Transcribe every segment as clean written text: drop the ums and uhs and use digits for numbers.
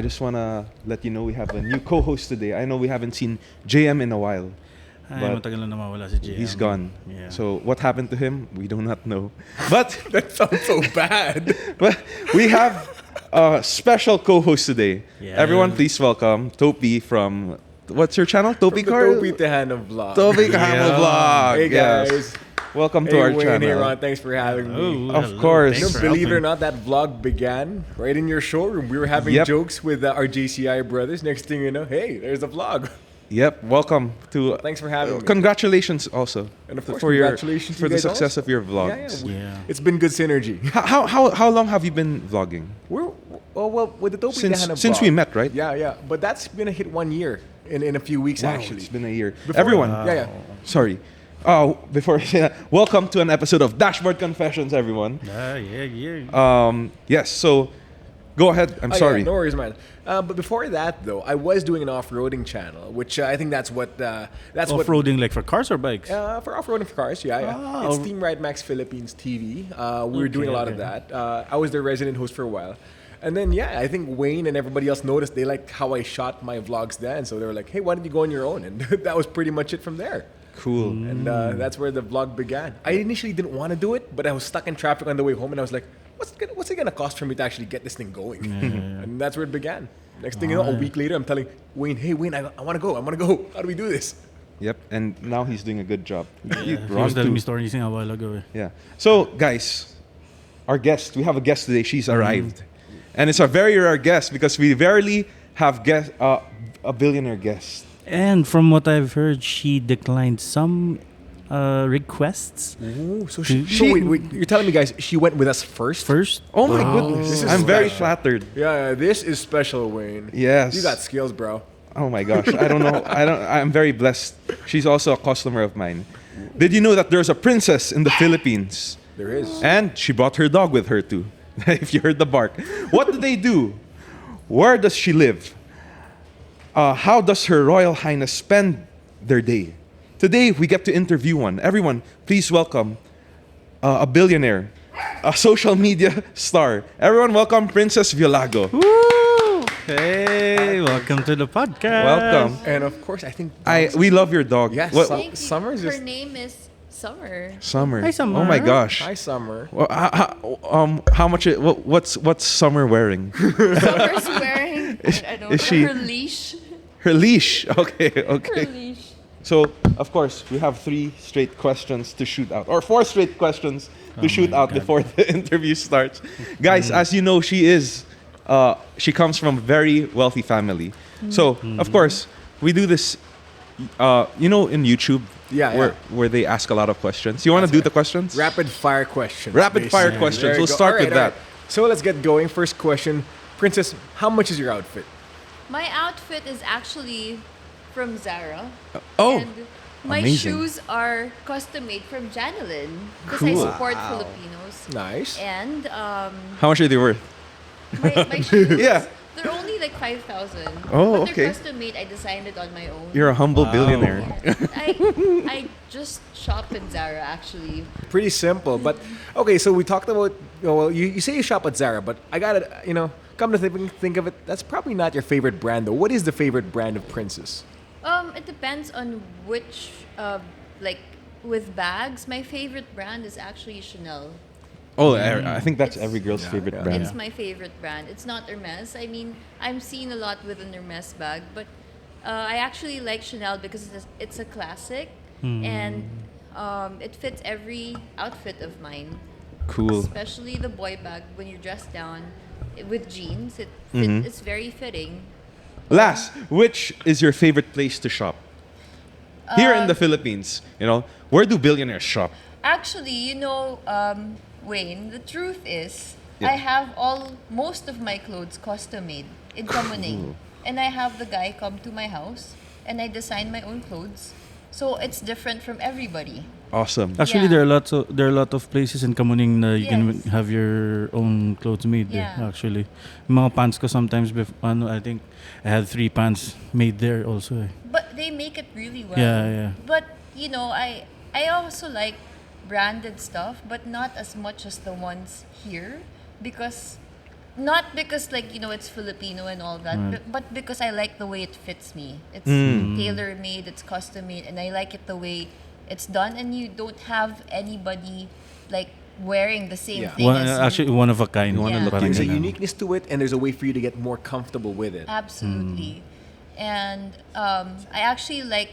just want to let you know we have a new co-host today. I know we haven't seen JM in a while. Ay, matagal na nawawala si JM. He's gone. Yeah. So what happened to him? We do not know. But That sounds so bad. but we have a special co-host today. Yeah. Everyone, please welcome Topi from what's your channel? Topi From the Car? Topi Tehana vlog. Topi Kahamo Vlog. Hey guys. Yes. Welcome to Hey our Wayne, channel. hey Ron, thanks for having me. Oh, Of hello. course. Thanks You know, for believe it or helping. not, that vlog began right in your showroom. We were having Yep. jokes with our JCI brothers. Next thing you know, hey, there's a vlog. Yep. Welcome to. Thanks for having me. Congratulations also. And of course, for congratulations to for you the guys success also. of your vlogs. Yeah. It's been good synergy. How long have you been vlogging? We're well with the Topi Tehana Since vlog. we met, right? Yeah. But that's gonna hit 1 year in a few weeks Wow, actually. it's been a year. Before- Everyone, Yeah. sorry. Oh, before I say that, welcome to an episode of Dashboard Confessions, everyone. Yeah. Yes, so go ahead. I'm Oh, sorry. Yeah, no worries, man. But before that, though, I was doing an off-roading channel, which I think that's what Off-roading like for cars or bikes? for off-roading for cars. Yeah. Ah, It's oh. Team Ride Max Philippines TV. We were doing a lot of that. I was their resident host for a while. And then, yeah, I think Wayne and everybody else noticed they liked how I shot my vlogs then. So they were like, hey, why don't you go on your own? And that was pretty much it from there. Cool. And that's where the vlog began. I initially didn't want to do it, but I was stuck in traffic on the way home, and I was like, what's it gonna cost for me to actually get this thing going? And that's where it began. Next thing you know, a week later, I'm telling Wayne, hey, Wayne, I want to go. How do we do this? Yep, and now he's doing a good job. He Ron was telling too. me stories a while ago. Yeah. So, guys, our guest, we have a guest today. She's arrived. And it's a very rare guest because we rarely have a billionaire guest. And from what I've heard, she declined some requests Ooh, so wait, you're telling me, guys, she went with us first? first. Oh my This goodness. is I'm very special. flattered. Yeah, this is special, Wayne. Yes. You got skills, bro. Oh my gosh. I don't know. I'm very blessed. She's also a customer of mine. Did you know that there's a princess in the Philippines? There is. And she brought her dog with her too. If you heard the bark. What do they do? Where does she live? How does Her Royal Highness spend their day? Today, we get to interview one. Everyone, please welcome a billionaire, a social media star. Everyone, welcome Princess Violago. Woo! Hey, welcome to the podcast. Welcome. And of course, I think We love your dog. Yes. What- Thank you. Summer's Her just- name is Summer. Summer. Hi, Summer. Oh my gosh. Hi, Summer. Well, how much? What's Summer wearing? Summer's wearing I don't is know, she- her leash. Her leash. Okay. Her Okay. leash. So, of course, we have 3 straight questions to shoot out, or 4 straight questions to shoot my out God. before the interview starts. Guys, as you know, she comes from a very wealthy family. So, of course, we do this, in YouTube, Yeah, where they ask a lot of questions. You want to do the questions? Rapid fire questions. Rapid fire basically. questions. There you We'll go. start All with all that. So let's get going. First question. Princess, how much is your outfit? My outfit is actually from Zara. Oh, And my amazing. shoes are custom made from Janelin because I Cool. support Filipinos. Nice. And how much are they worth? my shoes, Yeah. they're only like 5,000. Oh, but okay. they're custom made. I designed it on my own. You're a humble billionaire. I just shop in Zara actually. Pretty simple. But, okay, so we talked about, well, you say you shop at Zara, but I got to, come to think of it, that's probably not your favorite brand, though. What is the favorite brand of Princess? It depends on which, with bags, my favorite brand is actually Chanel. Oh, I think that's It's- every girl's favorite yeah. brand. It's my favorite brand. It's not Hermes. I mean, I'm seeing a lot with an Hermes bag, but I actually like Chanel because it's a classic and it fits every outfit of mine. Cool. Especially the boy bag when you're dressed down with jeans. Mm-hmm. It's very fitting. Last, which is your favorite place to shop? Here in the Philippines, where do billionaires shop? Actually, Wayne, the truth is, Yeah. I have most of my clothes custom made in Kamuning. And I have the guy come to my house and I design my own clothes. So it's different from everybody. Awesome. Actually, Yeah. there are a lot of places in Kamuning na you can Yes. have your own clothes made. Yeah. Actually, mga pants ko sometimes. I think I had 3 pants made there also. But they make it really well. Yeah. But, I also like branded stuff, but not as much as the ones here because Not because it's Filipino and all that, but because I like the way it fits me. It's tailor made, it's custom made, and I like it the way it's done. And you don't have anybody like wearing the same thing as you. Actually, one of a kind. wanna look Parang There's a ganun. uniqueness to it, and there's a way for you to get more comfortable with it. Absolutely. And I actually like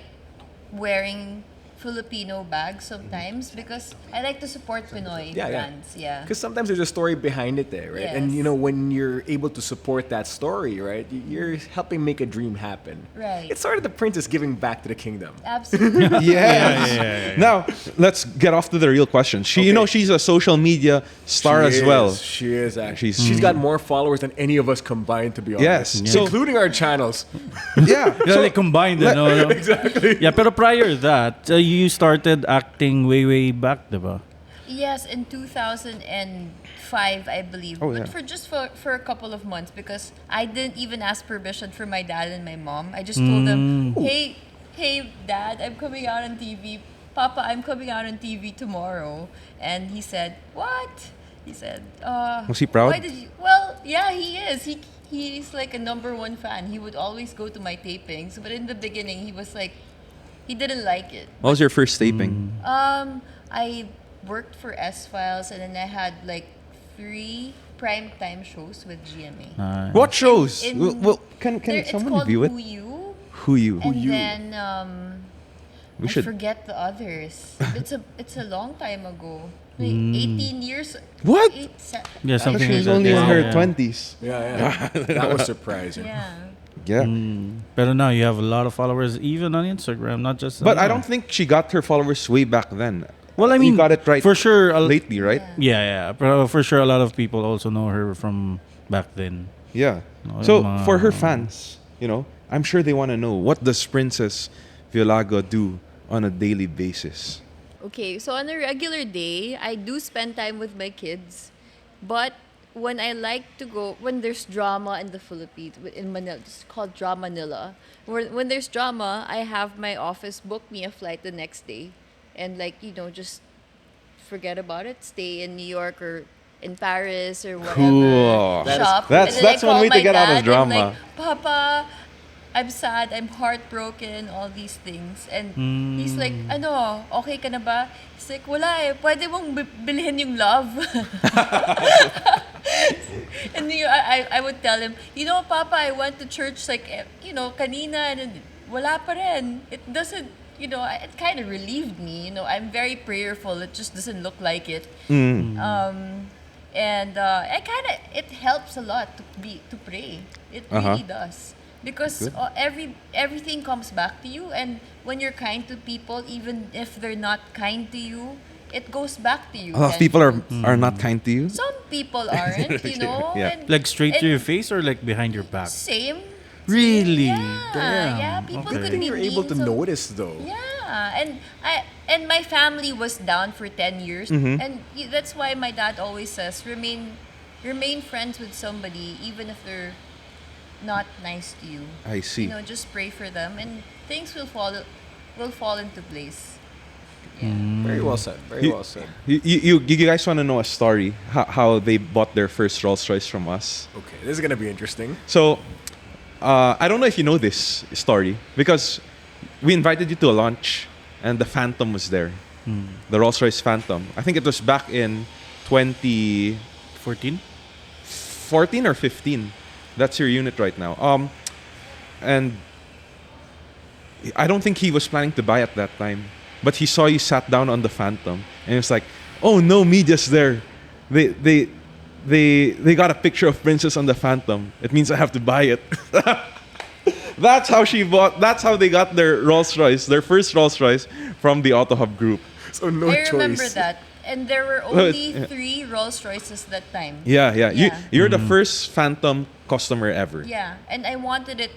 wearing Filipino bags sometimes because I like to support Pinoy brands. Yeah. Because sometimes there's a story behind it there, right? And Yes. when you're able to support that story, right, you're helping make a dream happen. Right. It's sort of the princess giving back to the kingdom. Absolutely. Yes. Now, let's get off to the real question. She's a social media star as well. She is actually. She's- She's got more followers than any of us combined, to be honest. Yes. So- including our channels. Yeah. Yeah, they combined, no? Exactly. Yeah, pero prior to that, you started acting way back, diba? Yes, in 2005, I believe. Oh, but yeah. for a couple of months because I didn't even ask permission from my dad and my mom. I just told them, hey, Dad, I'm coming out on TV. Papa, I'm coming out on TV tomorrow. And he said, what? He said, Was he proud? Why did you? Well, yeah, he is. He's like a #1 fan. He would always go to my tapings. But in the beginning, he was like, he didn't like it. What was your first taping? I worked for S-Files and then I had like 3 primetime shows with GMA. What shows? in- Well, can It's someone called review it? Who You? Who you? And then We I should. forget the others. It's a long time ago. Like 18 years. What? Yeah, something She's like that. only in Yeah, her yeah. 20s. Yeah. That was surprising. Yeah. Yeah. Pero now you have a lot of followers, even on Instagram, not just. But I don't think she got her followers way back then. Well, I mean, you got it right for sure. lately, right? Yeah. But for sure, a lot of people also know her from back then. Yeah. No, So yung mga- for her fans, I'm sure they want to know, what does Princess Violago do on a daily basis? Okay, so on a regular day, I do spend time with my kids. But when I like to go, when there's drama in the Philippines, in Manila, it's called Drama Manila. When there's drama, I have my office book me a flight the next day. And just forget about it. Stay in New York or in Paris or whatever. Cool. Shop. That's- And then I that's one call way to my get out of dad and drama. like, Papa, I'm sad, I'm heartbroken, all these things. And he's like, okay ka na ba? He's like, wala eh, pwede mong bilhin yung love. And I would tell him, Papa, I went to church like, kanina, and then wala pa rin. It doesn't, it kind of relieved me. I'm very prayerful, it just doesn't look like it. And it helps a lot to pray. It really does. Because everything comes back to you, and when you're kind to people, even if they're not kind to you, it goes back to you. A lot of people are not kind to you. Some people aren't, Yeah. and Like straight to and your face or like behind your back? Same. Really? Yeah, Damn. yeah. People Okay. could Good thing be you're able mean, to so- notice, though. Yeah, and my family was down for 10 years, and that's why my dad always says remain friends with somebody even if they're not nice to you. I see. Just pray for them, and things will fall into place. Yeah. Very well said. Very You- well said. You guys want to know a story? How they bought their first Rolls Royce from us? Okay, this is gonna be interesting. So, I don't know if you know this story because we invited you to a lunch and the Phantom was there. The Rolls Royce Phantom. I think it was back in 2014 14? or 15. That's your unit right now. And I don't think he was planning to buy at that time, but he saw you sat down on the Phantom and he was like, "Oh no, media's there. They got a picture of Princess on the Phantom. It means I have to buy it." That's how they got their Rolls Royce, their first Rolls Royce from the Auto Hub group. So no I choice. remember that, and there were only 3 Rolls Royces that time. Yeah. Yeah. You're the first Phantom customer ever. Yeah, and I wanted it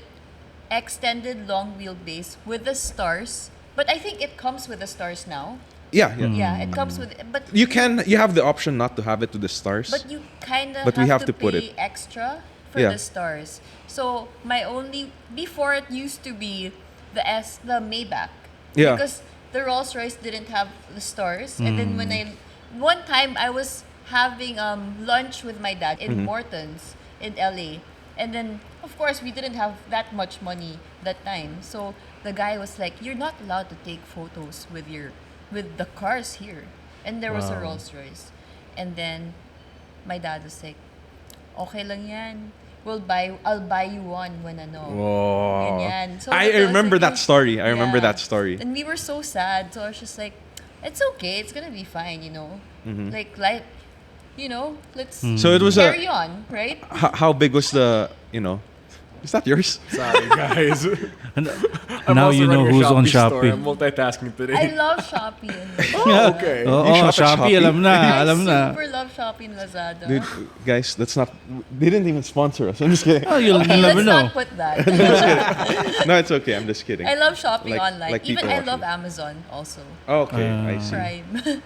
extended long wheelbase with the stars, but I think it comes with the stars now. Yeah. Yeah, it comes with, but You have the option not to have it to the stars. but you kind of But we have to to put pay it. extra for Yeah. the stars. So before it used to be the Maybach. Yeah. Because the Rolls Royce didn't have the stars, and then one time I was having lunch with my dad in Morton's in LA. And then, of course, we didn't have that much money that time. So the guy was like, "You're not allowed to take photos with the cars here." And there was a Wow. Rolls Royce. And then my dad was like, "Okay lang yan. I'll buy you one when ano." Whoa. Ganyan. So I that was remember like, that story. I remember yeah. that story. And we were so sad. So I was just like, "It's okay. It's gonna be fine, you know. Like, let's So it was carry on, right?" how big was the, is that yours? Sorry, guys. And I'm now also you know running a who's on store. Shopee. I'm multitasking today. I love Shopee. And Oh, okay. Oo, You shop at Shopee, Shopee? alam na, I alam na. super love Shopee and Lazada. Dude, guys, that's not. They didn't even sponsor us. I'm just kidding. Oh, you'll Okay, never let's know. not put that. No, it's okay. I'm just kidding. I love shopping Like- online. like Even people I love watching. Amazon also. Okay, I see. Prime.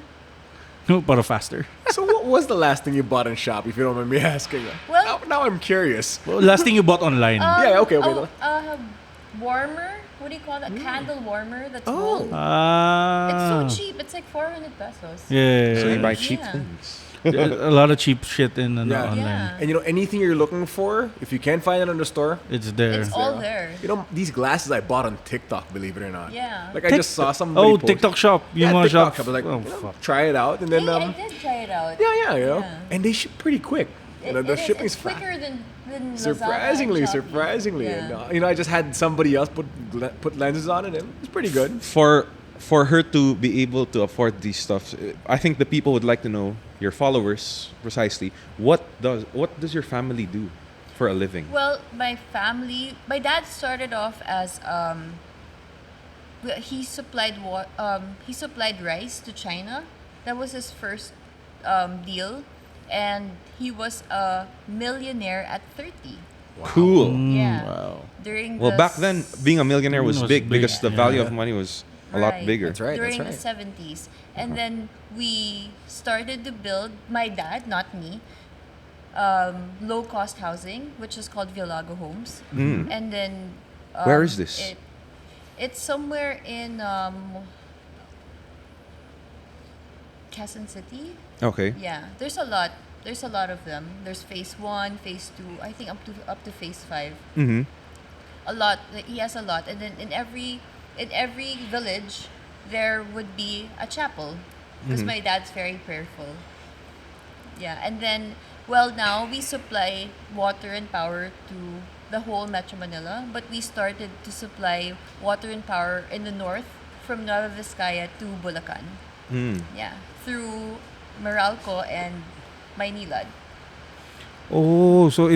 No, pero faster. So what was the last thing you bought on Shop, if you don't mind me asking? Well- now I'm curious. Well, last thing you bought online. Yeah, okay. Warmer. What do you call that? Candle warmer. That's Oh. gold. Ah. It's so cheap. It's like 400 pesos. Yeah. So you buy cheap Yeah. things. A lot of cheap shit in Yeah. online. Yeah. And anything you're looking for, if you can't find it on the store, It's there. It's all there. these glasses I bought on TikTok, believe it or not. Yeah. Like I just saw somebody post. TikTok shop. Yeah, Yung mga TikTok shop. shop. I was like, Oh, fuck. try it out, and then Hey, I did try it out. yeah. Yeah. And they ship pretty quick. The It is- shipping's it's fast. quicker than Lazada Surprisingly. and Shopee. And, Yeah. I just had somebody else put lenses on it, and it's pretty good. For her to be able to afford these stuff, I think the people would like to know, your followers precisely, what does your family do for a living? Well, my dad started off as he supplied rice to China. That was his first deal, and he was a millionaire at 30. Cool. Yeah. Wow. During Well, the back then, being a millionaire was, Was big big, because the value yeah. of money was a lot bigger. That's right. During That's right. the 70s. And then we started to build, my dad, not me, low-cost housing, which is called Violago Homes. And then... Where is this? It's somewhere in Quezon City. Okay. Yeah, there's a lot. There's a lot of them. There's phase 1, phase 2, I think up to phase 5. Mm-hmm. A lot. He has a lot, and then in every village there would be a chapel because my dad's very prayerful. Yeah, and then now we supply water and power to the whole Metro Manila, but we started to supply water and power in the north from Nueva Vizcaya to Bulacan. Yeah, through Meralco and Maynilad. Oh, so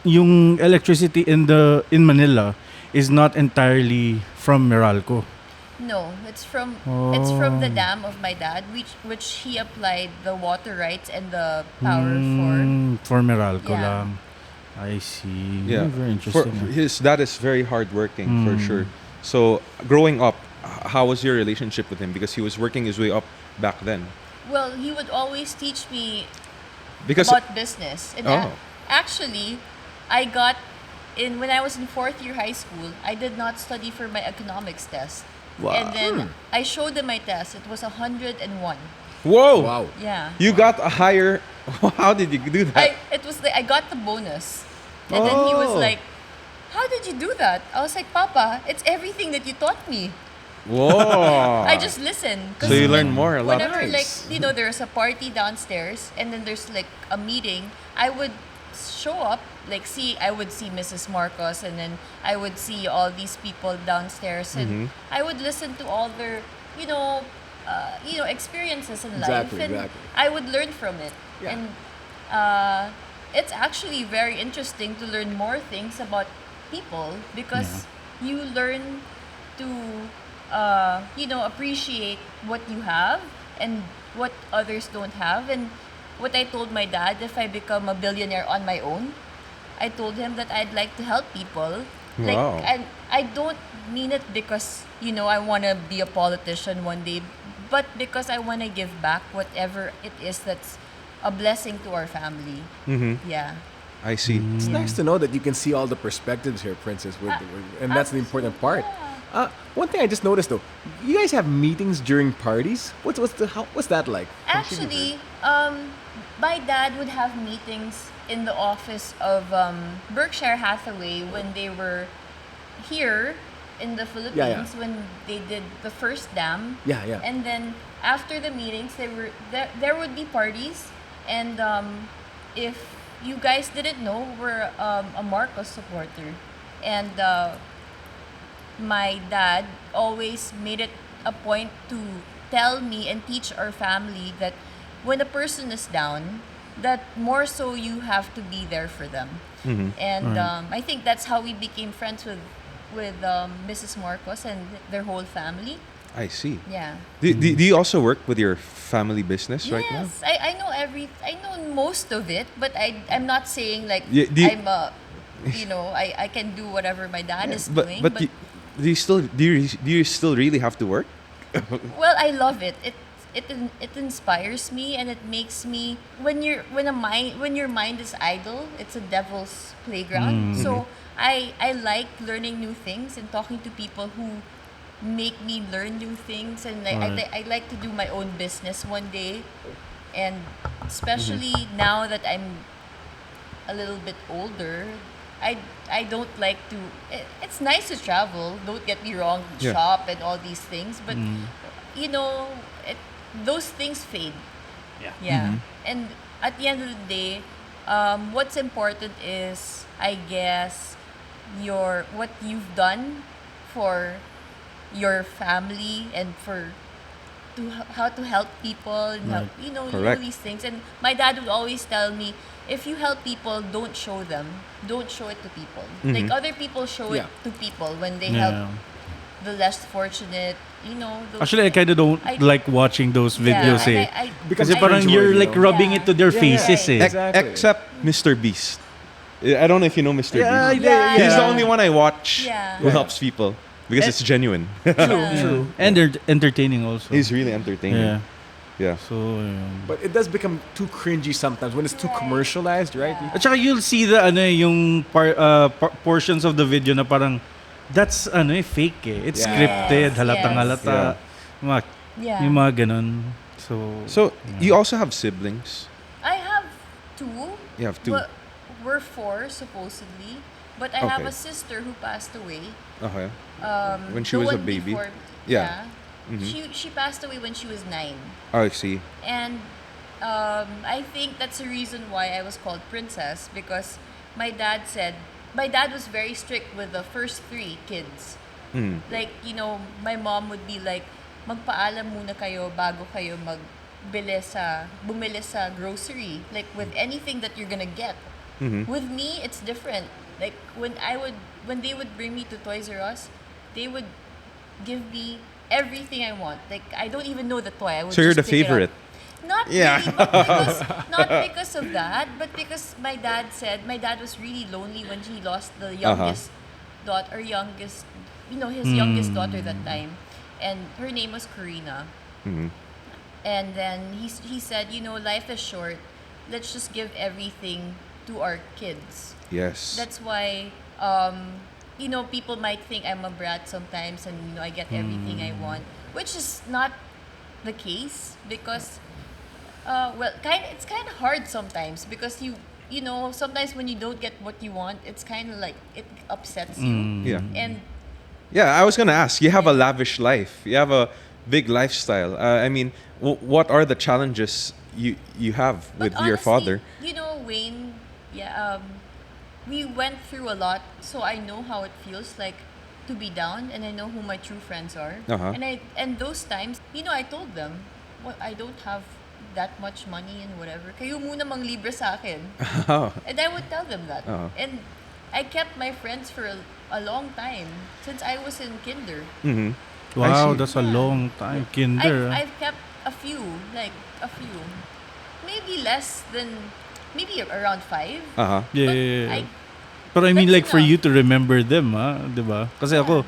yung electricity in Manila is not entirely from Meralco. No, it's from the dam of my dad, which he applied the water rights and the power For Meralco Yeah. lang. I see. Yeah. Very interesting. His dad is very hardworking for sure. So growing up, how was your relationship with him? Because he was working his way up back then. Well, he would always teach me Because about business. And Oh. actually, I got when I was in 4th year high school, I did not study for my economics test. Wow. And then I showed him my test. It was 101. whoa, Wow. Yeah. you got a higher. How did you do that? I got the bonus. And then he was Oh. like, "How did you do that?" I was like, "Papa, it's everything that you taught me." Whoa. I just listened. 'Cause So you learn more a lot. Whenever Nice. there's a party downstairs and then there's like a meeting, I would show up, I would see Mrs. Marcos, and then I would see all these people downstairs, and I would listen to all their, experiences in life, Exactly, and exactly. I would learn from it. Yeah. And it's actually very interesting to learn more things about people because you learn to appreciate what you have and what others don't have. And what I told my dad, if I become a billionaire on my own, I told him that I'd like to help people. Wow. And I don't mean it because I want to be a politician one day, but because I want to give back whatever it is that's a blessing to our family. Yeah. I see. It's nice to know that you can see all the perspectives here, Princess, and that's the important part. One thing I just noticed though, you guys have meetings during parties. What's that like? Actually, My dad would have meetings in the office of Berkshire Hathaway when they were here in the Philippines when they did the first dam. Yeah, yeah. And then after the meetings, there would be parties, and if you guys didn't know, we're a Marcos supporter, and my dad always made it a point to tell me and teach our family that when a person is down, that more so you have to be there for them. And I think that's how we became friends with Mrs. Marcos and their whole family. I see. Yeah. Do you also work with your family business right now? Yes, I know I know most of it, but I'm not saying like Yeah, do you- I'm a, I can do whatever my dad is But doing. but do you still really have to work? Well, I love it. It inspires me, and it makes me when your mind is idle, it's a devil's playground. So I like learning new things and talking to people who make me learn new things, and I like to do my own business one day, and especially now that I'm a little bit older, I don't like to. It's nice to travel. Don't get me wrong, Yeah. shop and all these things, but those things fade. Yeah. And at the end of the day, what's important is, I guess, what you've done for your family and how to help people and help, Correct. these things. And my dad would always tell me, if you help people, don't show them. Don't show it to people. Like other people show it to people when they help the less fortunate, those Actually, I kind of don't like watching those videos. and Because Kasi I parang enjoy you're it, like rubbing it to their faces. right. Eh. Exactly. Except Mr. Beast. I don't know if you know Mr. Yeah, Beast. yeah, He's the yeah. only one I watch Yeah. who helps people because it's genuine. True. And they're entertaining also. He's really entertaining. Yeah. Yeah. So, But it does become too cringy sometimes when it's too commercialized, right? Yeah. At saka you'll see the yung portions of the video na parang that's fake eh. It's Yeah. scripted, halatang Yes. halata. Mga, Yeah. Yung mga ganun. So you also have siblings. I have two. You have two. But we're four supposedly, but I have Okay. a sister who passed away. Okay. When she The was a one baby. before- Yeah. She passed away when she was 9, Oh, I see. and I think that's the reason why I was called Princess, because my dad was very strict with the first 3 kids. Like, my mom would be like, magpaalam muna kayo bago kayo bumili sa grocery, like with anything that you're gonna get. With me, it's different. Like when they would bring me to Toys R Us, they would give me everything I want. Like I don't even know the toy. I would So you're just the pick it up. favorite. Not Yeah. really, but not because of that, but because my dad was really lonely when he lost the youngest daughter, his youngest daughter that time, and her name was Karina. And then he said, life is short. Let's just give everything to our kids. Yes. That's why, people might think I'm a brat sometimes, and I get everything I want, which is not the case, because, it's kind of hard sometimes, because sometimes when you don't get what you want, it's kind of like it upsets you. Yeah. And Yeah, I was gonna ask. You have a lavish life. You have a big lifestyle. I mean, what are the challenges you have with but your honestly, father? Wayne, we went through a lot, so I know how it feels like to be down, and I know who my true friends are. And those times, I told them, I don't have that much money and whatever. Kayo muna manglibre sa akin. And I would tell them that. And I kept my friends for a long time, since I was in kinder. Wow, see. that's a long time. Kinder. I've kept a few. Maybe less than, maybe around 5. Yeah. I- But I mean, that's like, for enough. you to remember them, diba? Kasi ako,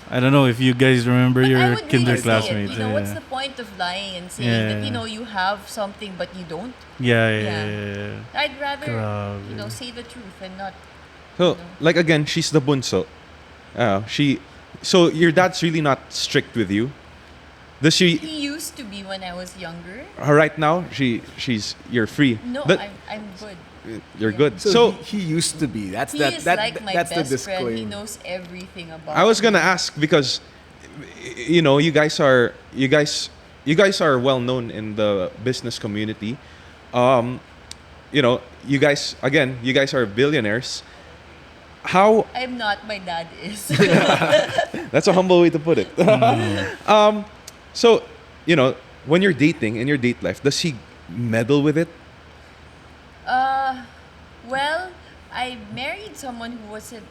I don't know if you guys remember But I your would kinder really say classmates. it. What's the point of lying and saying that you have something but you don't? Yeah. I'd rather Grabe. say the truth and not. So, like again, she's the bunso. So your dad's really not strict with you, Does she? He used to be when I was younger. Right now, you're free. No, But I'm good. you're Yeah. good. So, So he used to be. That's He that. is that like my that's the best friend. He disclaimer. knows everything about I was me. gonna ask because, you guys are well known in the business community. You guys are billionaires. How? I'm not. My dad is. That's a humble way to put it. So, when you're dating in your date life, does he meddle with it? Well, I married someone who wasn't,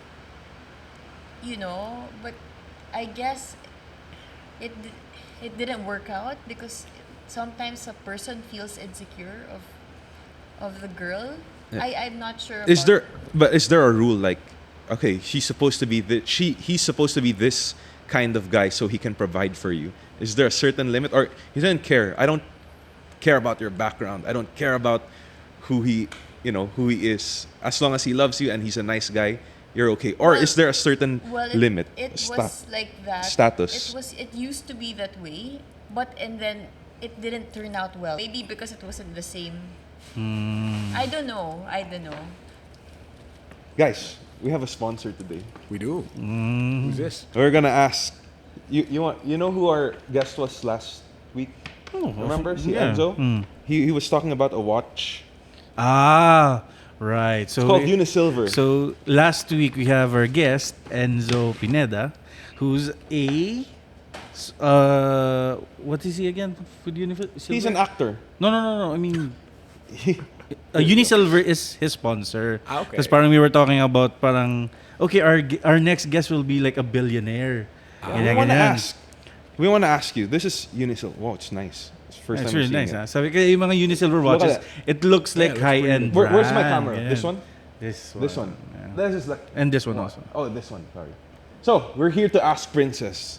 but I guess it didn't work out because sometimes a person feels insecure of the girl. Yeah. I'm not sure. Is about- is there a rule like, okay, he's supposed to be he's supposed to be this kind of guy so he can provide for you? Is there a certain limit, or he doesn't care? I don't care about your background. I don't care about who he is. As long as he loves you and he's a nice guy, you're okay. Or Well- is there a certain Well, limit? It Sta- was like that. status. It used to be that way, and then it didn't turn out well. Maybe because it wasn't the same. I don't know. Guys, we have a sponsor today. We do. Who's this? We're gonna ask. You know who our guest was last week? Remember? Si yeah. Enzo? He was talking about a watch. Ah, right. So It's called Unisilver. So last week we have our guest Enzo Pineda, who's a what is he again? With Unisilver? He's an actor. No. I mean, Unisilver is his sponsor. Ah, okay. Because parang we were talking about okay, our next guest will be like a billionaire. We want to ask. We want to ask you. This is Unisilver. Wow, it's nice. It's the first It's time really I'm nice. seeing Ah. Sabi ko, yung mga Unisilver Look at watches, that. it looks like looks pretty high-end good. Where's my brand. camera? Yeah. This one? This one. This one. Yeah. This is like. And this one also. Oh, this one. Sorry. So we're here to ask Princess.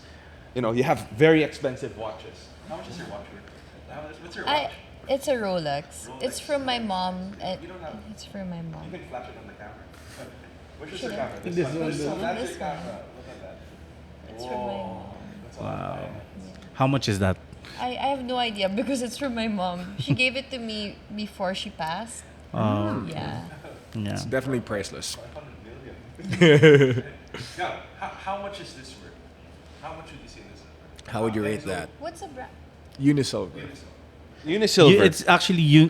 You have very expensive watches. How much is your watch worth? What's your watch? It's a Rolex. It's from my mom. It's from my mom. You can flash it on the camera. Which is Should your I? camera? This one. That's This your one. camera. Look at that. It's from my mom. Wow. How much is that? I have no idea because it's from my mom. She gave it to me before she passed. Yeah. It's definitely priceless. Now, how much is this worth? How much would you say this is worth? How would you rate that? What's a brand? Unisilver. Unisilver. It's actually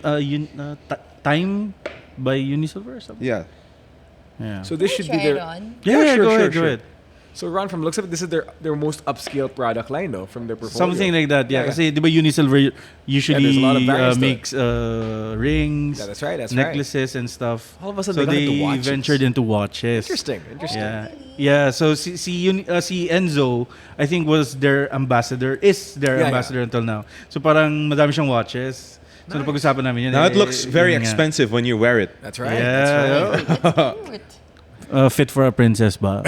Time by Unisilver or something. Yeah. Yeah. So this should Try be it their. on. yeah, sure, go sure, ahead, sure. go ahead. So Ron, from looks of it, this is their most upscale product line, though, from their portfolio. Something like that, yeah. Yeah, Kasi di ba Unisilver usually there's a lot of variants to makes rings, Yeah, that's right, that's right. necklaces and stuff. All of a sudden so they got into they watches. ventured into watches. Interesting. Yeah. Yeah, so si Enzo, I think is their Yeah, ambassador yeah. until now. So parang madami siyang watches. So napag-usapan namin yun. Now it looks very yun nga. expensive when you wear it. That's right. Yeah. That's right. It's cute. Fit for a princess ba?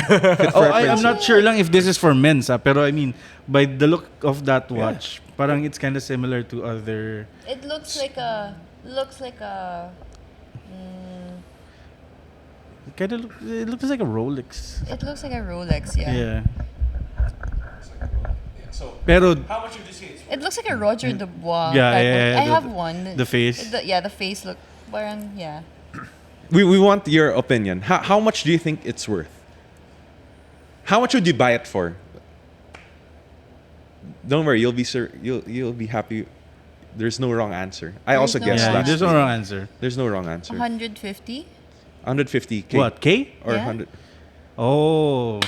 I'm not sure lang if this is for men's, pero I mean, by the look of that watch, parang it's kind of similar to other. It looks like a. It looks like a Rolex. It looks like a Rolex. Yeah. Yeah. Pero How much would you say it's worth? It looks like a Roger Dubois. Yeah, type yeah, of- yeah, I the- have one. the face. The face look. Parang yeah. We want your opinion. How much do you think it's worth? How much would you buy it for? Don't worry, you'll be happy. There's no wrong answer. I also no guessed wrong last there's week. no wrong answer. There's no wrong answer. 150. 150K. What, K? Or Yeah. 100. Oh.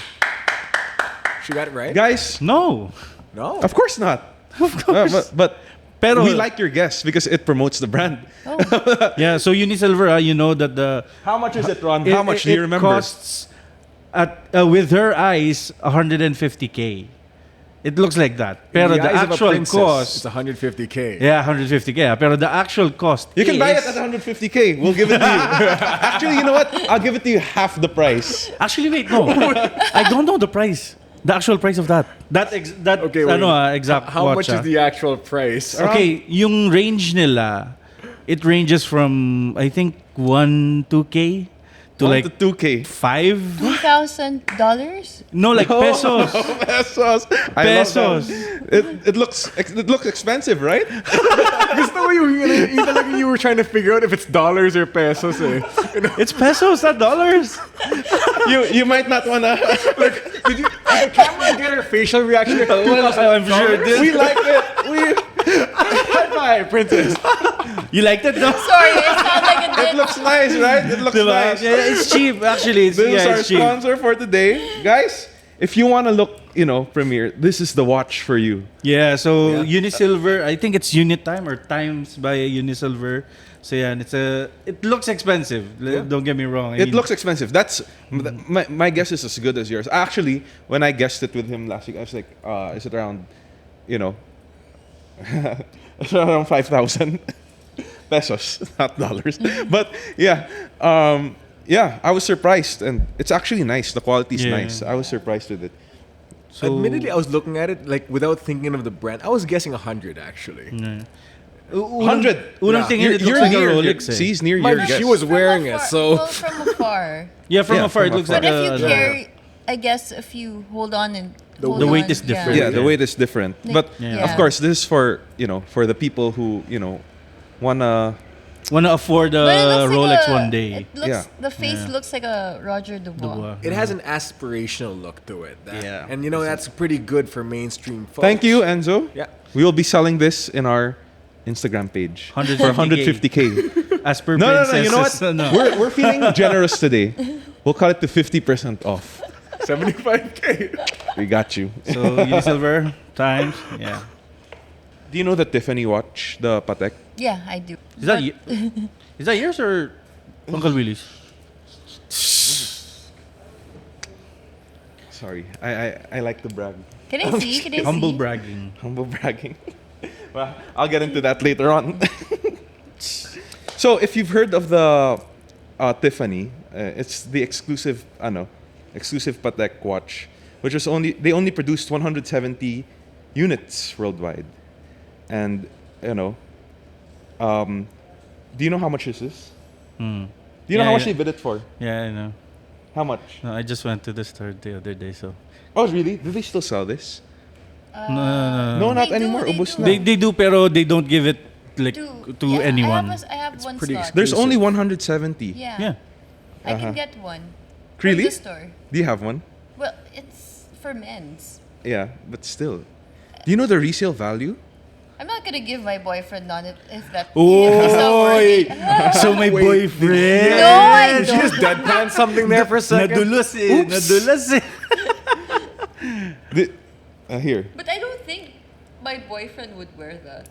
She got it right? Guys, No. No. of course not. Of course. But Pero we like your guess because it promotes the brand. Oh, yeah, so Unisilver, you know that the How much is it, Ron? How much do you remember? It costs with her eyes 150K. It looks like that. In Pero the the eyes of a actual princess, cost, it's 150K. yeah, 150K. Pero the actual cost, You can buy it is- at 150K. We'll give it to you. Actually, you know what? I'll give it to you half the price. Actually, wait, no. I don't know the price. The actual price of that. Okay, wait. Exact How watch. much is the actual price? Okay, yung range nila, it ranges from I think 2K to 1 like to 2K. 5. $2,000? No, like pesos. Pesos. I Pesos. love that. It looks expensive, right? Gusto mo you were trying to figure out if it's dollars or pesos eh. You know? It's pesos, not dollars. You might not wanna. Did the camera get her facial reaction? I'm sure it did. We like it. High five, Princess. You liked it though? Sorry, it sounds like it It did. looks nice, right? It looks Diba? nice. Yeah, it's cheap actually. It's, This is yeah, our it's cheap. sponsor for today, guys. If you wanna look, premiere, this is the watch for you. Yeah, so Unisilver, I think it's Unit Time or Times by Unisilver. So yeah, and it looks expensive. Don't get me wrong. I It mean, looks expensive. That's my guess is as good as yours. Actually, when I guessed it with him last week, I was like, is it around, it's around 5,000 pesos, not dollars. But yeah, I was surprised, and it's actually nice. The quality is Yeah. nice. I was surprised with it. so, Admittedly, I was looking at it like without thinking of the brand. I was guessing 100 actually. yeah. 100. Unang tingin, it looks like a Rolex. See, he's near Mind your you, guess. she was wearing From it, afar- so well, from afar. Yeah, from Yeah, afar from it looks afar. like But if you a. carry, I guess if you hold on and The hold weight on, is different. Yeah, the weight is different. Like, But Yeah. of course, this is for for the people who wanna. Wanna afford a But it looks Rolex like one day. It looks, Yeah. The face Yeah. looks like a Roger Dubois. Dubois. it has an aspirational look to it. Yeah. And that's pretty good for mainstream folks. Thank you, Enzo. Yeah. We will be selling this in our Instagram page 150K. for 150K. As per No. princesses. You know what? No. We're feeling generous today. We'll cut it to 50% off. 75K. We got you. So Unisilver Times. Yeah. Do you know the Tiffany watch, the Patek? Yeah, I do. Is that But- is that yours or Uncle Willie's? Sorry, I like to brag. Can I see? Can I Humble see? bragging. Humble bragging. Well, I'll get into that later on. So, if you've heard of the Tiffany, it's the exclusive Patek watch, which was they only produced 170 units worldwide, and do you know how much this is? Hmm. Do you know Yeah, how much yeah. they bid it for? Yeah, I know. How much? No, I just went to the store the other day, so. Oh, really? Do they still sell this? No. No, not They do, anymore. they Ubus do. na. They do, pero they don't give it like to Yeah, anyone. I have one pretty slot. There's only 170. Yeah. Yeah. I can get one. Really? From the store. Do you have one? Well, it's for men's. Yeah, but still. Do you know the resale value? I'm not gonna give my boyfriend on it if that. Oh, if he's not worthy. So my boyfriend. No, I Did she don't. just deadpan something there for a second? Nadulas eh. Oops. Nadulas eh. Here. But I don't think my boyfriend would wear that.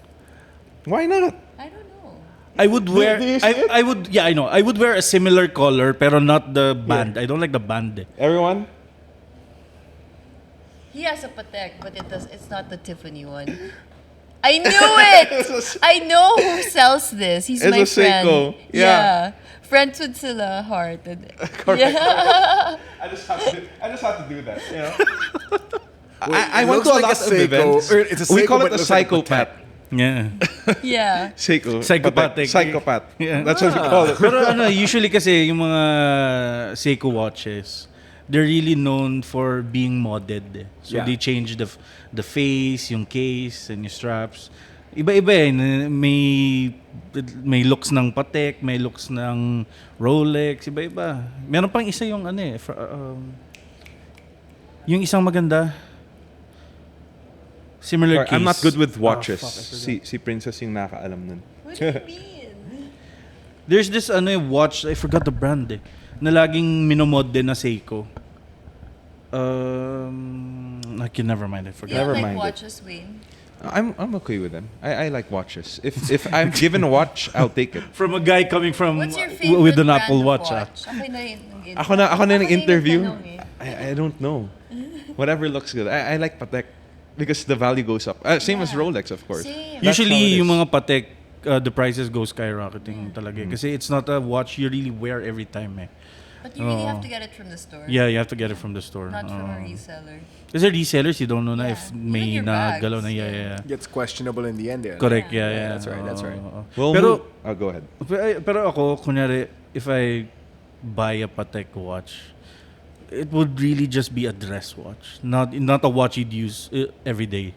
Why not? I don't know. I would wear. do you see it? I would. Yeah, I know. I would wear a similar color, pero not the band. I don't like the band. Eh. Everyone? He has a Patek, but it's not the Tiffany one. I knew it. I know who sells this. He's It's my a friend. Seiko. Yeah. Friends with Sila Heart. Correct. Yeah. I just have to do that. You know? Wait, I it went looks to a like lot a of Seiko, events. or it's a We Seiko, call but it a it looks like a psychopath. Yeah. Yeah. Seiko. Psychopathic. Psychopath. Yeah. That's what we call it. Pero usually kasi yung mga Seiko watches, they're really known for being modded. So Yeah. they change the face, yung case, and yung straps. Iba-iba eh. May looks ng Patek, may looks ng Rolex, iba-iba. Meron pang isa yung yung isang maganda. Similar case. I'm not good with watches. Ah, fuck, I forgot. Si Princess yung nakakaalam nun. What do you mean? There's this watch, I forgot the brand eh, na laging minomod din na Seiko. Okay, never mind, I You forgot. Never don't like mind it. watches, Wayne? I'm okay with them. I like watches. If I'm given a watch, I'll take it. From a guy coming from What's your favorite with an brand Apple of Watch. Ako na yung Ako na yung interview. tanong eh. I don't know. Whatever looks good. I like Patek because the value goes up. Same as Yeah. Rolex, of course. Same. That's how Usually, it yung is. mga Patek, the prices go skyrocketing talaga. Kasi it's not a watch you really wear every time eh. But you really have to get it from the store. Yeah, you have to get it from the store. Not from a reseller. Kasi resellers, you don't know na Yeah. if may Even your nagalaw bags, na. Yeah, yeah. yeah. Gets questionable in the end there. Correct, yeah, Yeah, yeah. that's right, that's right. Well, Pero, go ahead. pero ako, kunyari, if I buy a Patek watch, it would really just be a dress watch, not a watch you'd use every day.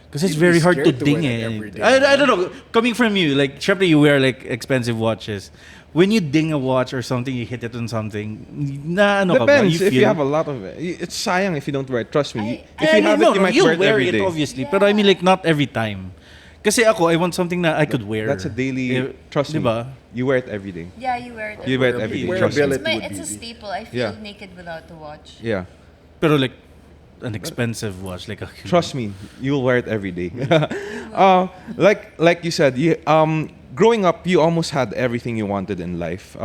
Because it's You'd be very hard to scared to wear ding that it. every day, I don't know. Coming from you, like, syempre you wear like expensive watches. When you ding a watch or something, you hit it on something. Na ano ka ba? Depends if you feel- have a lot of it. It's sayang if you don't wear it. Trust me. I If you have no, it, you might you'll wear it every it day. obviously. But I mean like not every time. Kasi ako, I want something that I could wear. That's a daily. Eh, Trust me. diba? You wear it every day. Yeah, you wear it. You wear it every day. Trust me. Wearability. It's a staple. I feel Yeah. naked without the watch. Yeah. Pero like an expensive watch, like a Trust me, you'll wear it every day. Like you said, growing up, you almost had everything you wanted in life.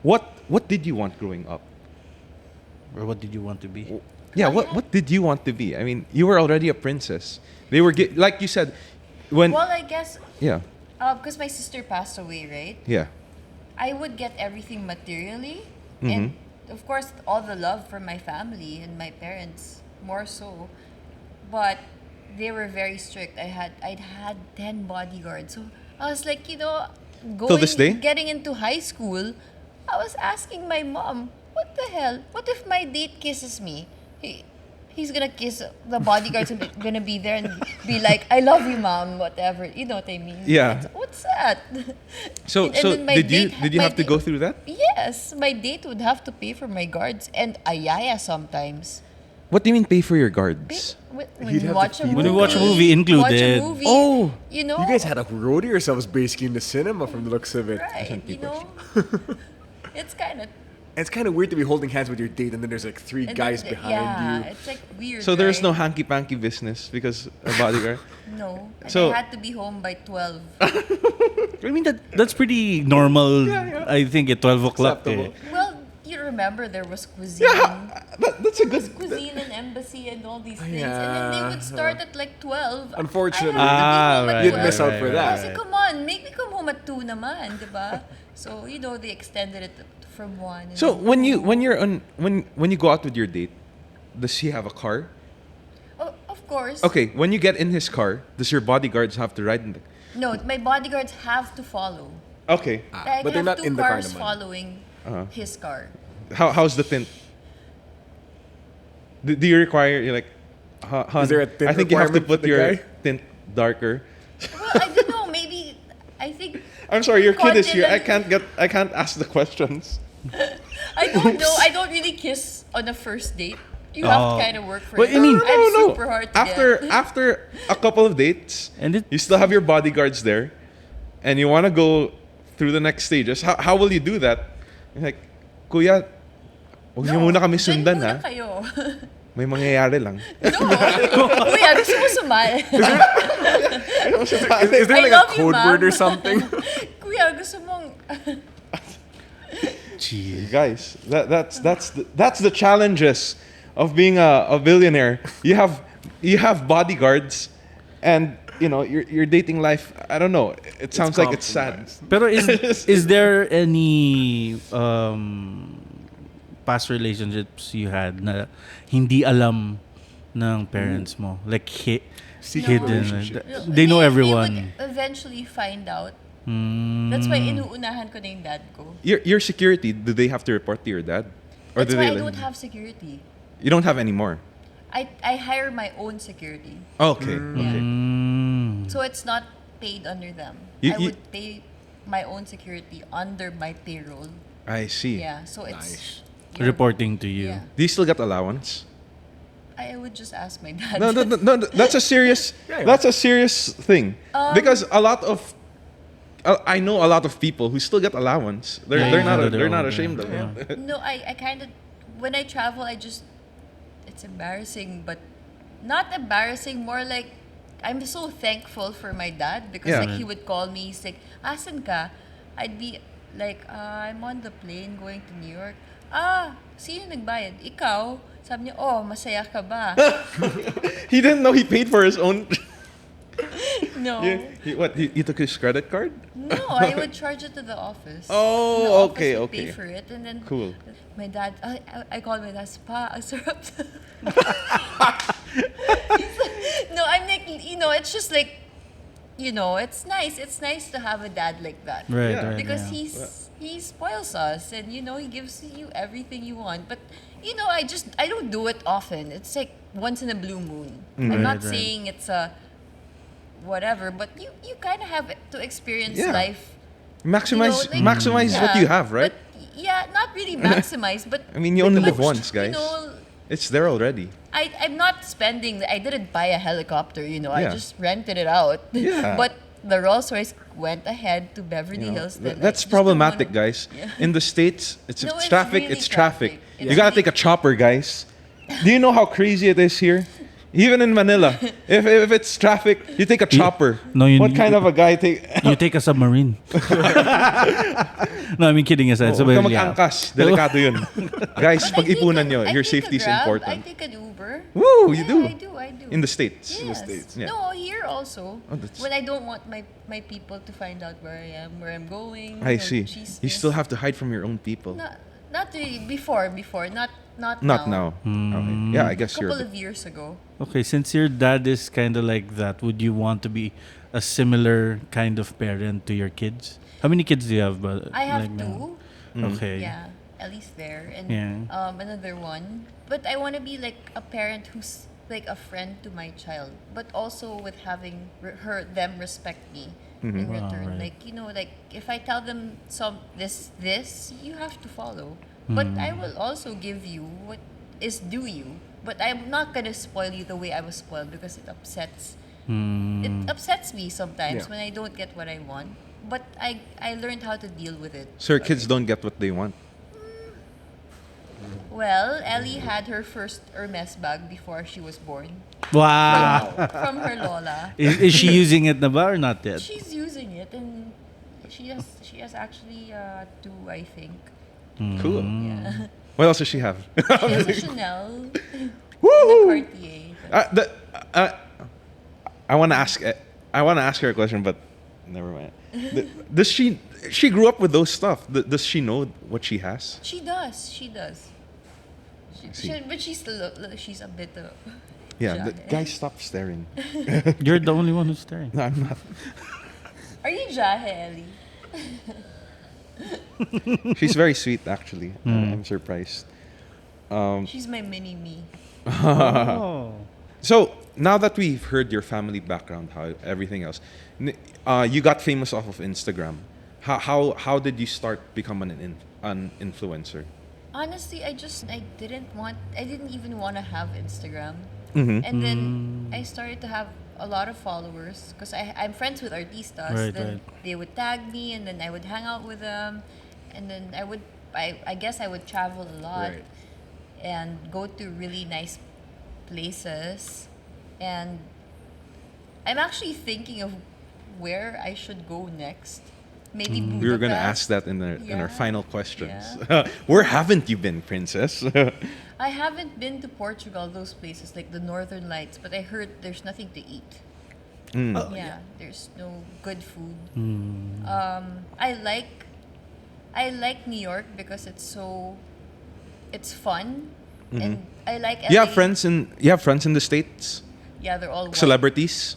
What did you want growing up? Or what did you want to be? Yeah, what did you want to be? I mean, you were already a princess. They were like you said, when Well, I guess yeah, because my sister passed away, right? yeah, I would get everything materially, Mm-hmm. and of course, all the love from my family and my parents, more so. But they were very strict. I'd had 10 bodyguards, so I was like, Till this day? getting into high school, I was asking my mom, what the hell? What if my date kisses me? He's gonna kiss the bodyguards and gonna be there and be like, I love you, mom, whatever. You know what I mean? Yeah. What's that? So And then my did you date- my have to date- go through that? Yes, my date would have to pay for my guards and ayaya sometimes. What do you mean pay for your Pay- guards? When You'd you have to watch a feed movie, When you watch a movie, Watch a included. movie, Oh. you know, You guys had to roadie yourselves basically in the cinema from the looks of it. right? You know, it's kind of And it's kind of weird to be holding hands with your date and then there's like three guys behind yeah, you. it's like weird. So there's no right? hanky panky business because a bodyguard. No, and So- I had to be home by 12. I mean that's pretty normal. I think at 12 o'clock. Acceptable. Well, you remember there was cuisine. That's a good. Cuisine and embassy and all these things, and Yeah. then they would start at like 12. Unfortunately. I had to be home at right, You'd 12. miss out for that. I said, come on, make me come home at 2 naman, diba? So, they extended it from 1. and So then when you go out with your date, does he have a car? Oh, of course. Okay, when you get in his car, does your bodyguards have to ride in the? No, my bodyguards have to follow. Okay. Like, but I they're have not 2 in the car cars naman. following Uh-huh. his car. How's the tint? Do you require you're like? Hun, Is there a tint I think you have to requirement for put the your guy? tint darker. Well, I don't know. Maybe I think I'm sorry, your kid is here. Continent- I can't ask the questions. I don't know. I don't really kiss on a first date. You have Oh. to kind of work for Well, it. I mean- I'm super hard to get. After a couple of dates, And it you still have your bodyguards there, and you want to go through the next stages. How will you do that? You're like, Kuya, huwag niyo muna kami dyan sundan muna ha. kayo. May mangyayari lang. No. Kuya, gusto mo sumali? Is there I like love a you, code ma'am. word or something? Kuya, gusto mong... Jeez. Guys, that's the challenges of being a billionaire. You have bodyguards, and your dating life. I don't know. It sounds like it's sad. compromised. Pero is there any past relationships you had na hindi alam ng parents mo? Like Secret hidden. relationship. They know They everyone. would eventually find out. Mm. That's why inuunahan ko na yung dad ko. Your security. Do they have to report to your dad, or That's do why they? I don't have security. You don't have any more. I hire my own security. Okay. Yeah. Okay. Mm. So it's not paid under them. You- I you- would pay my own security under my payroll. I see. Yeah, so it's... Nice. yeah. Reporting to you. Yeah. Do you still get allowance? I would just ask my dad. No. That's a serious. Yeah. That's a serious thing because a lot of. I know a lot of people who still get allowance. They're Yeah, they're yeah, not they're they're not all- ashamed of yeah. it. No, I kind of... When I travel, it's embarrassing, but not embarrassing, more like I'm so thankful for my dad because Yeah. like he would call me, he's like, asan ka? I'd be like, I'm on the plane going to New York. Sino nagbayad? Ikaw? Sabi niya, oh, masaya ka ba? He didn't know he paid for his own. No. He took his credit card? No, I would charge it to the office. Oh, The office okay, would okay. Pay for it, and then Cool. my dad, I called my dad, "Pa, ang sarap." No, I'm like, it's just like, it's nice. It's nice to have a dad like that. Right, Yeah. right. Because yeah. he spoils us, and he gives you everything you want. But I don't do it often. It's like once in a blue moon. I'm not Right. saying it's a whatever, but you kind of have to experience Yeah. life. Maximize like- maximize what Yeah, you have, right? But, yeah, not really maximize, but I mean, you only live but, once, guys. It's there already. I'm not spending. I didn't buy a helicopter. I Yeah. just rented it out. Yeah. But the Rolls Royce went ahead to Beverly Hills. That I That's just don't problematic, wanna- guys. Yeah. In the States, it's No, if it's traffic, really it's traffic. traffic. You It's gotta really- take a chopper, guys. Do you know how crazy it is here? Even in Manila, if it's traffic, you take a chopper. No, you- what kind of a guy take? You take a submarine. No, I mean, kidding aside. So, Huwag ka well, yeah. mag-angkas. Delikado yun. Guys, I take pag-ipunan a- nyo. I Your take a safety is Grab, I important. take an Uber. Woo, you Yeah, do. I do. In the States. Yes. States. Yeah. No, here also. Oh, that's- When I don't want my people to find out where I am, where I'm going. I or see. cheese You this. still have to hide from your own people. Not really. Before. Not Not now. Okay. Yeah, I guess A you're. couple of years ago. Okay, since your dad is kind of like that, would you want to be a similar kind of parent to your kids? How many kids do you have? I have like now? two. Okay. Yeah, at least there, and Yeah. another one. But I want to be like a parent who's like a friend to my child, but also with having them respect me in return. right. Like like if I tell them this you have to follow, but I will also give you what is due you. But I'm not gonna spoil you the way I was spoiled because it upsets. It upsets me sometimes Yeah. when I don't get what I want. But I learned how to deal with it. So your kids don't get what they want. Well, Ellie had her first Hermes bag before she was born Wow. from her Lola. Is she using it na ba or not yet? She's using it, and she has actually two, I think. Cool. Yeah. What else does she have? She has a Chanel and a Woo! Cartier. I want to ask. I want to ask her a question, but never mind. Does she? She grew up with those stuff. Does she know what she has? She does. She does. see. But she's a bit. Yeah. Shy. Guys, stop staring. You're the only one who's staring. No, I'm not. Are you jahe, Ellie? She's very sweet, actually. I'm surprised. She's my mini me. Oh. So now that we've heard your family background, how everything else, you got famous off of Instagram. How did you start becoming an influencer? Honestly, I didn't even want to have Instagram. Mm-hmm. And then I started to have a lot of followers because I'm friends with artistas. Right, then right. they would tag me, and then I would hang out with them, and then I guess I would travel a lot Right. and go to really nice places. And I'm actually thinking of where I should go next. Maybe Budapest. We were gonna ask that in our Yeah. final questions. Where haven't you been, Princess? I haven't been to Portugal, those places like the Northern Lights, but I heard there's nothing to eat. Yeah, there's no good food. I like New York because it's fun, and I like LA. you have friends in the States? Yeah, they're all white. Celebrities?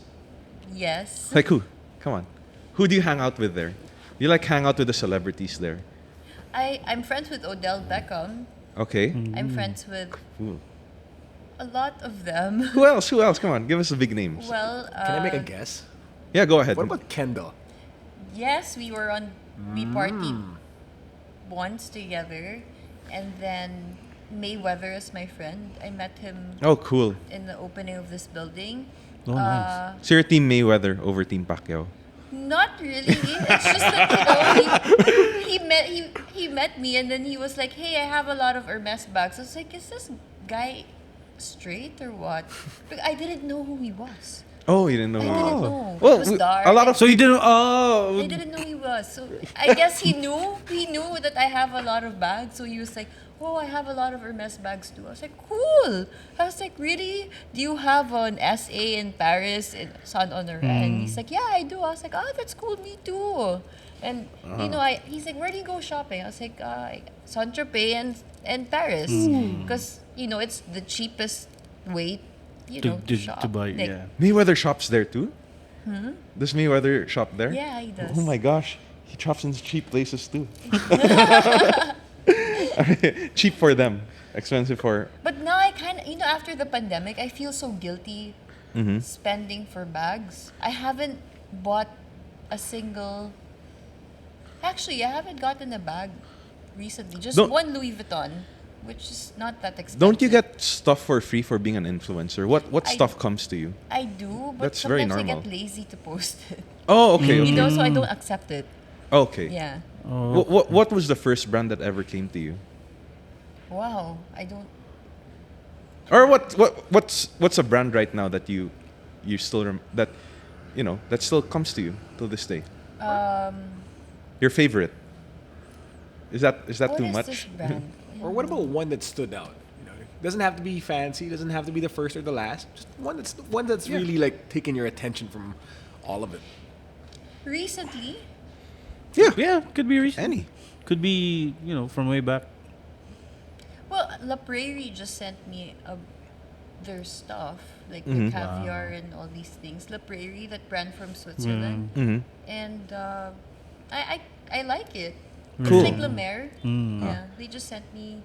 Yes. Like who? Come on. Who do you hang out with there? You like hang out with the celebrities there? I'm friends with Odell Beckham. Okay. I'm friends with Cool. a lot of them. Who else? Come on, give us the big names. Well, Can I make a guess? Yeah, go ahead. What about Kendall? yes, we partied once together, and then Mayweather is my friend. I met him Oh, cool. in the opening of this building. Oh, nice. So you're Team Mayweather over Team Pacquiao? Not really. It's just that he met me, and then he was like, "Hey, I have a lot of Hermes bags." I was like, "Is this guy straight or what?" But I didn't know who he was. Oh, you didn't know. I who- didn't know. Well, It was dark. a lot of So you didn't. Oh. I didn't know he was. So I guess he knew. He knew that I have a lot of bags. So he was like, "Oh, I have a lot of Hermes bags too." I was like, "Cool." I was like, "Really? Do you have an SA in Paris in Saint Honoré?" And he's like, "Yeah, I do." I was like, "Oh, that's cool. Me too." And he's like, "Where do you go shopping?" I was like, "Saint Tropez and Paris, because it's the cheapest way, to shop." to buy, Like, yeah. Mayweather shops there too? Does Mayweather shop there? Yeah, he does. Oh my gosh. He shops in cheap places too. Cheap for them, expensive for. But now I kind of, after the pandemic, I feel so guilty spending for bags. I haven't bought a single. Actually, I haven't gotten a bag recently. Just Don't- one Louis Vuitton, which is not that expensive. Don't you get stuff for free for being an influencer? What I- stuff comes to you? I do, but That's very sometimes I normal. get lazy to post it. Oh, okay. You Okay. know, so I don't accept it. Okay. Yeah. Oh, What was the first brand that ever came to you? Wow. I don't. Or what's a brand right now that you still that that still comes to you till this day? Your favorite? Is that What too is much? this brand? Or what about one that stood out? It doesn't have to be fancy. It doesn't have to be the first or the last. Just one that's really like taking your attention from all of it. Recently, yeah, could be recent. Any? Could be, from way back. well, La Prairie just sent me their stuff, like Mm-hmm. the caviar and all these things. La Prairie, that brand from Switzerland, Mm-hmm. and I like it. Cool. It's like La Mer. Yeah, they just sent me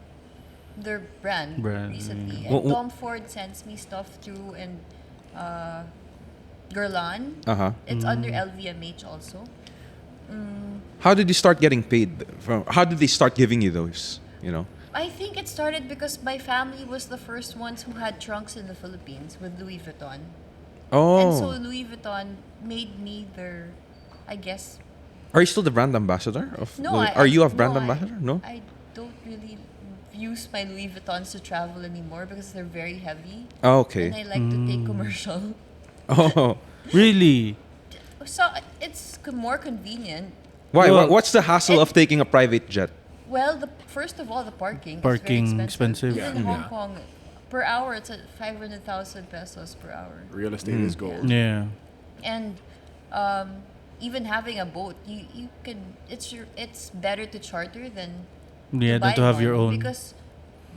their brand, recently. And Well, Tom Ford sends me stuff through, and Guerlain. It's under LVMH also. How did you start getting paid? How did they start giving you those? I think it started because my family was the first ones who had trunks in the Philippines with Louis Vuitton. Oh. And so Louis Vuitton made me their, I guess. Are you still the brand ambassador of? No, Louis? Are you a brand ambassador? No. I don't really use my Louis Vuittons to travel anymore because they're very heavy. Oh, And okay. I like to take commercial. Oh. Really? So it's more convenient. Why? Well, What's the hassle of taking a private jet? Well, first of all, the parking. Parking is very expensive. Even in Yeah. Hong Kong, per hour, it's at 500,000 pesos per hour. Real estate is gold. Yeah. And even having a boat, you can. It's better to charter than Yeah, buy than to have one your own. because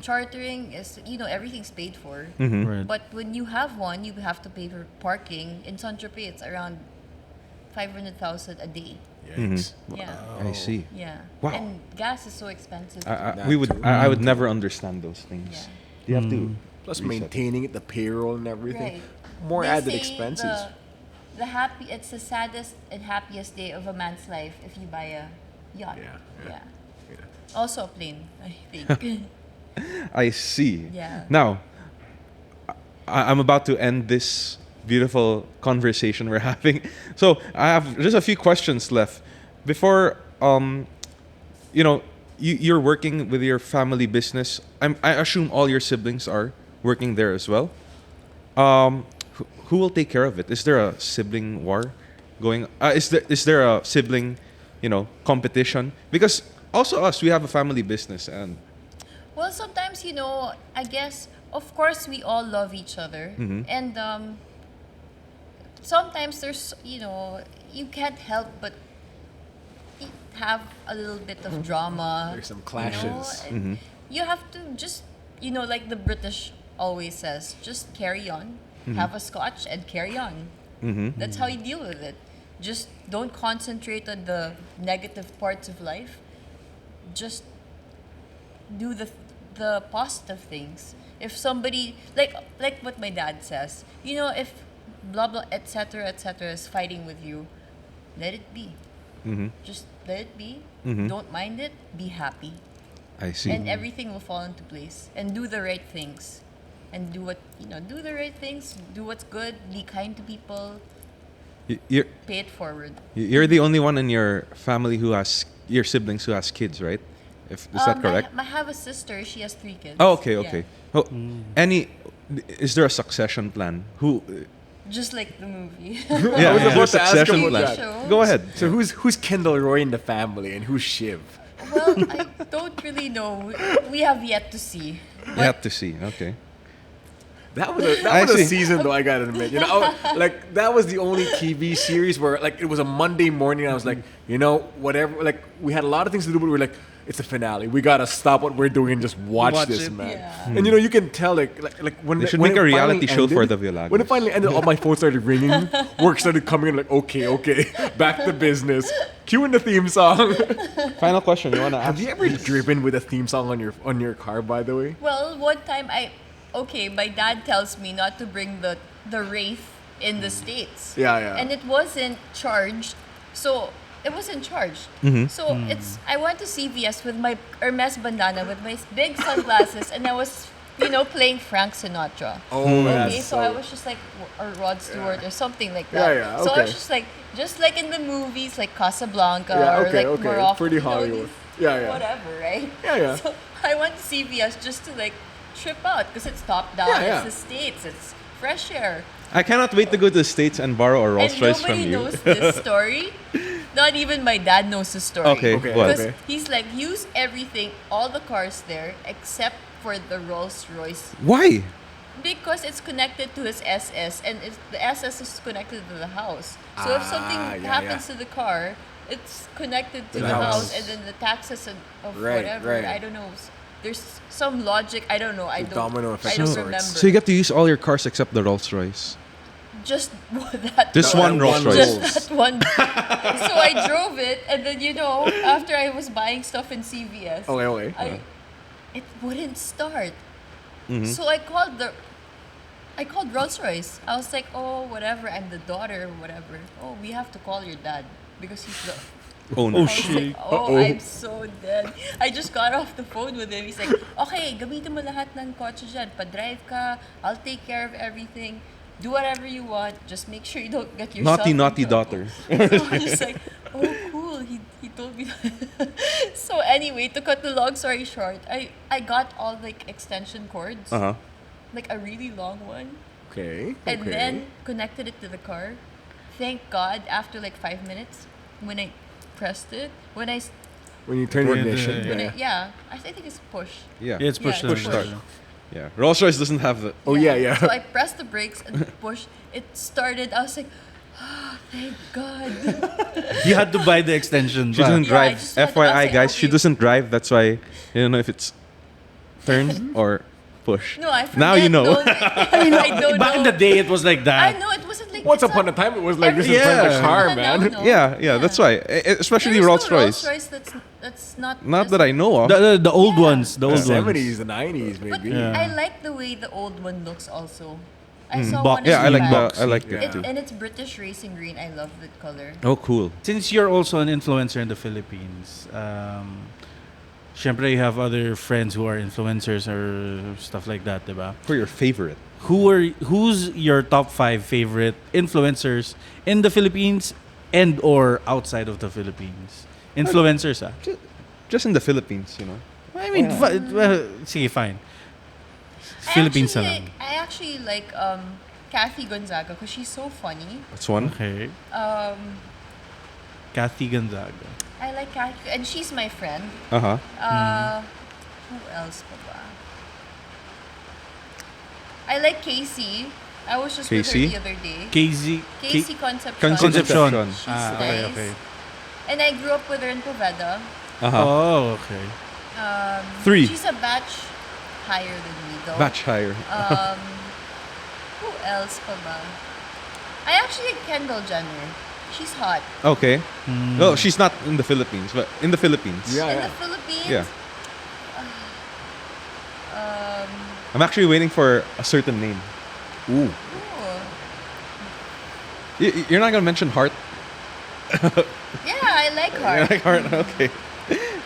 chartering is everything's paid for. Right. But when you have one, you have to pay for parking. In Saint Tropez, it's around 500,000 a day. Yikes. Yeah, I see. yeah. Wow. And gas is so expensive. That We would. too. I would never understand those things. Yeah. You have to. Plus reset. maintaining it, the payroll and everything. Right. More They added say expenses. It's the saddest and happiest day of a man's life if you buy a yacht. Yeah. Also a plane, I think. I see. Yeah. Now, I'm about to end this beautiful conversation we're having. So I have just a few questions left. Before, you're working with your family business. I assume all your siblings are working there as well. Who will take care of it? Is there a sibling war going? Is there a sibling, competition? Because also us, we have a family business, and Well, sometimes, I guess, of course, we all love each other. And sometimes there's, you can't help but have a little bit of drama. There's some clashes. And you have to just, like the British always says, just carry on, have a scotch and carry on. That's how you deal with it. Just don't concentrate on the negative parts of life. Just do the positive things. If somebody like what my dad says, if blah blah etc is fighting with you, let it be. Just let it be. Don't mind it. Be happy, I see. and everything will fall into place. And do the right things, and do the right things. Do what's good. Be kind to people. You're Pay it forward. you're the only one in your family who has your siblings who has kids, right? Is that correct? I have a sister. She has 3 kids. Oh, okay, Yeah. okay. Oh, is there a succession plan? Who? Just like the movie. Yeah, was is there a about to ask succession about plan? that. Show. Go ahead. So who's Kendall Roy in the family and who's Shiv? Well, I don't really know. We have yet to see. You have to see. Okay. That was I a see. season though, I gotta admit. Like that was the only TV series where like it was a Monday morning and I was like, whatever, like we had a lot of things to do, but we were like, it's a finale. We gotta stop what we're doing and just watch this, it. man. Yeah. And you can tell like when They should when make a it reality finally show for ended- the Vilagos. When it finally ended, all my phones started ringing. Work started coming in. Like okay, back to business. Cue in the theme song. Final question. You wanna Have ask? you ever driven with a theme song on your car? By the way. Well, one time my dad tells me not to bring the Wraith in the States. Yeah. And it wasn't charged. So it wasn't charged. So I went to CVS with my Hermes bandana with my big sunglasses and I was, playing Frank Sinatra. Oh, Okay, so I was just like, or Rod Stewart or something like that. Yeah, So I was okay. just like in the movies, like Casablanca Yeah, or okay, like okay. Morocco. Pretty you know, Hollywood. these- Yeah. Whatever, right? Yeah. So I went to CVS just to like trip out because it's top down. Yeah. It's the States. It's fresh air. I cannot wait to go to the States and borrow a Rolls And Royce from nobody you. knows this story. Not even my dad knows the story. Okay, Okay, what? Because he's like, use everything, all the cars there, except for the Rolls Royce. Why? Because it's connected to his SS, and the SS is connected to the house. So if something yeah, happens to the car, it's connected to The the house. house, and then the taxes and of Right, whatever. right. I don't know. There's some logic. I don't know. I The don't. domino effect I of don't sorts. remember. So you get to use all your cars except the Rolls Royce. Just that. This one Rolls Royce. Just that one. So I drove it, and then after I was buying stuff in CVS, Okay. it wouldn't start. Mm-hmm. So I called Rolls Royce. I was like, oh, whatever. I'm the daughter, whatever. Oh, we have to call your dad because he's the. Oh no. I was like, oh, I'm so dead. I just got off the phone with him. He's like, okay, gamitin mo lahat ng kotse dyan. Pa-drive ka. I'll take care of everything. Do whatever you want. Just make sure you don't get yourself Naughty in trouble." daughter. So I'm just like, oh, cool. He told me that. So anyway, to cut the long story short, I got all like extension cords, Uh huh. like a really long one, Okay. and then connected it to the car. Thank God, after like 5 minutes, when I pressed it, when I when you turn your Yeah, ignition, yeah, yeah. I think it's push. Yeah. Yeah, it's push Yeah, to it's push push. start. Yeah. Rolls Royce doesn't have the. Oh yeah. So I pressed the brakes and pushed. It started. I was like, oh, thank God. You had to buy the extension. She back. doesn't Yeah, I drive. just had to FYI, ask, guys, she okay. doesn't drive. That's why you don't know if it's turn or push. No, I forget. Now you know. I don't Back in know. the day, it was like I that. know it wasn't like. Once it's upon a not- time, it was like this in Yeah. front of the car, No, man. no. Yeah, that's why. Especially There's Rolls no Royce. Rolls Royce that's not. Not that I know of. The old Yeah. ones. The The old ones. 70s, the 90s, But maybe. Yeah. I like the way the old one looks also. I saw Box. one. Yeah, I in like Japan. the. I like Yeah. it too. And it's British racing green. I love that color. Oh, cool. Since you're also an influencer in the Philippines, syempre you have other friends who are influencers or stuff like that, diba? For your favorite. Who's your top 5 favorite influencers in the Philippines and or outside of the Philippines? Influencers, ah. Just in the Philippines, you know. I mean, sige, fine. Philippines na lang. I actually like Kathy Gonzaga because she's so funny. That's one. Okay. Kathy Gonzaga. I like Kathy, and she's my friend. Uh huh. Who else pa ba? I like Casey. I was just Casey? with her the other day. Casey. Casey Concepcion. Concepcion. She's Ah, nice. okay, okay. And I grew up with her in Poveda. Uh huh. Oh, okay. 3. She's a batch higher than me though. Batch higher. Who else pa ba? I actually like Kendall Jenner. She's hot. Okay. Well, she's not in the Philippines, but in the Philippines. Yeah, In yeah. the Philippines, Yeah. I'm actually waiting for a certain name. Ooh. ooh, You're not gonna mention Heart. yeah, I like her. Like Heart. Okay.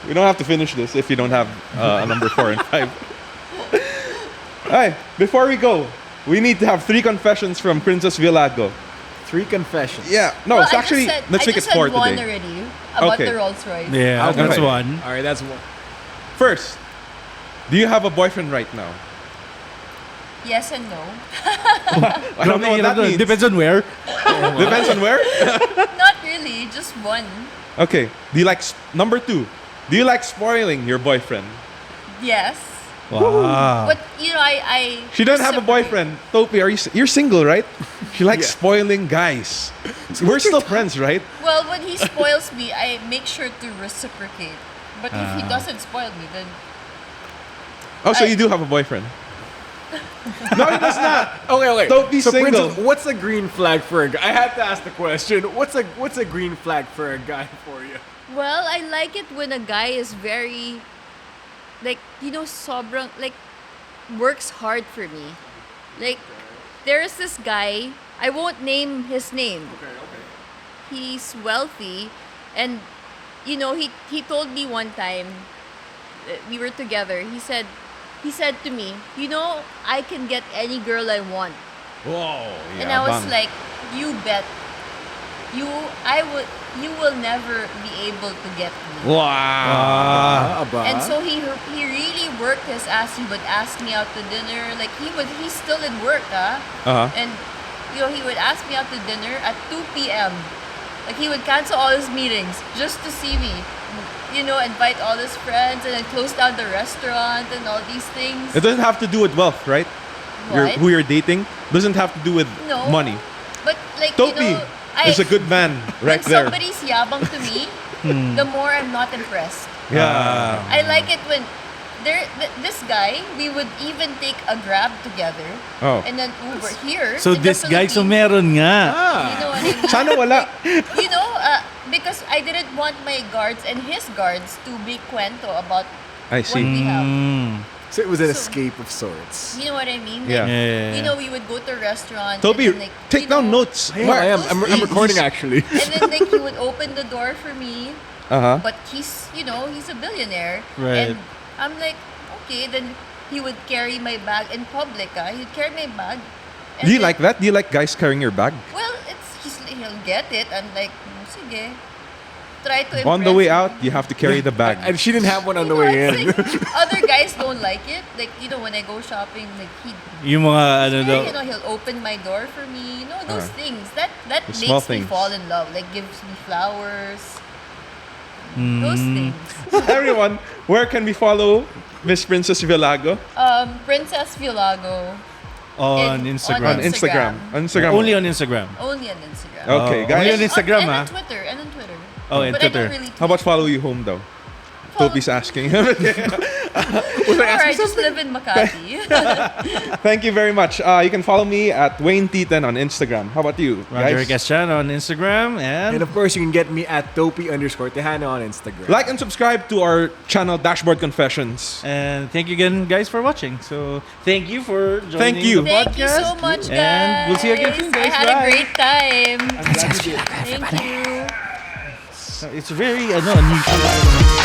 We don't have to finish this if you don't have a number 4 and 5. Alright, before we go, we need to have 3 confessions from Princess Violago. 3 confessions. Yeah. No, Well, it's actually let's make it 4 I just said one today. already about Okay. the Rolls Royce. Yeah, Okay. that's one. All right, that's one. First, do you have a boyfriend right now? Yes and no. I don't know what that means. Depends on where. Depends on where. Not really, just one. Okay. Do you like number 2? Do you like spoiling your boyfriend? Yes. Wow. But I She doesn't have a reciprocate. boyfriend. Topi, you're single, right? She likes Yeah. spoiling guys. We're still friends, right? Well, when he spoils me, I make sure to reciprocate But if he doesn't spoil me, then Oh, so you do have a boyfriend? No, he does not. Okay. Don't be so single. Princess, what's a green flag for a guy? I have to ask the question. What's a green flag for a guy for you? well, I like it when a guy is very, like, sobrang, like, works hard for me. Like, there's this guy, I won't name his name. Okay. He's wealthy, and, he told me one time, we were together, he said to me, I can get any girl I want. Whoa. And I was like, you bet. You will never be able to get me. Wow. And so he really worked his ass. He would ask me out to dinner. Like he's still in work, And he would ask me out to dinner at 2 p.m. Like he would cancel all his meetings just to see me. Invite all his friends and then close down the restaurant and all these things. It doesn't have to do with wealth, right? What? Who you're dating doesn't have to do with No. money. But like Topi is a good man right when there. somebody's yabang to me, the more I'm not impressed. Yeah. I like it when this guy, we would even take a Grab together Oh. and then Uber here. So in the this guy, so Philippines. meron nga. You know what I mean? Sana wala. Because I didn't want my guards and his guards to be cuento about I what see. we have. So it was an So- escape of sorts. You know what I mean? Yeah. Yeah. We would go to a restaurant. Toby, and then, like, take down notes. I am. I'm recording actually. And then like he would open the door for me. Uh-huh. But he's a billionaire. Right. And I'm like, okay, then he would carry my bag in public. He'd carry my bag. And Do you then- like that? Do you like guys carrying your bag? Well, he'll get it. I'm like, sige. Try to On the impress way me. out, you have to carry the bag. And she didn't have one on the You know, way it's in. like, other guys don't like it. Like, when I go shopping, like Yung mga ano daw. he'll open my door for me. Those things. That The small makes me things. fall in love. Like gives me flowers. Those things. Everyone, where can we follow Miss Princess Violago? Princess Violago. On In- Instagram. On Instagram. On Instagram. Only on Instagram. Only on Instagram. Okay, Oh, guys. only on Instagram, and ah. on Twitter. And on Twitter. Oh, and But Twitter. I don't really How about follow you home though? Toby's asking. Sure, I just live in Makati. Thank you very much. You can follow me at Wayne Titen on Instagram. How about you, Roger guys? Castano on Instagram And and of course, you can get me at Topi_Tejano on Instagram. Like and subscribe to our channel, Dashboard Confessions. thank you again guys for watching. So thank you for joining Thank you. the Thank you podcast. so much, guys. And we'll see you again soon, guys. I had Bye. a great time. I'm glad you did. Thank you. It's very unusual.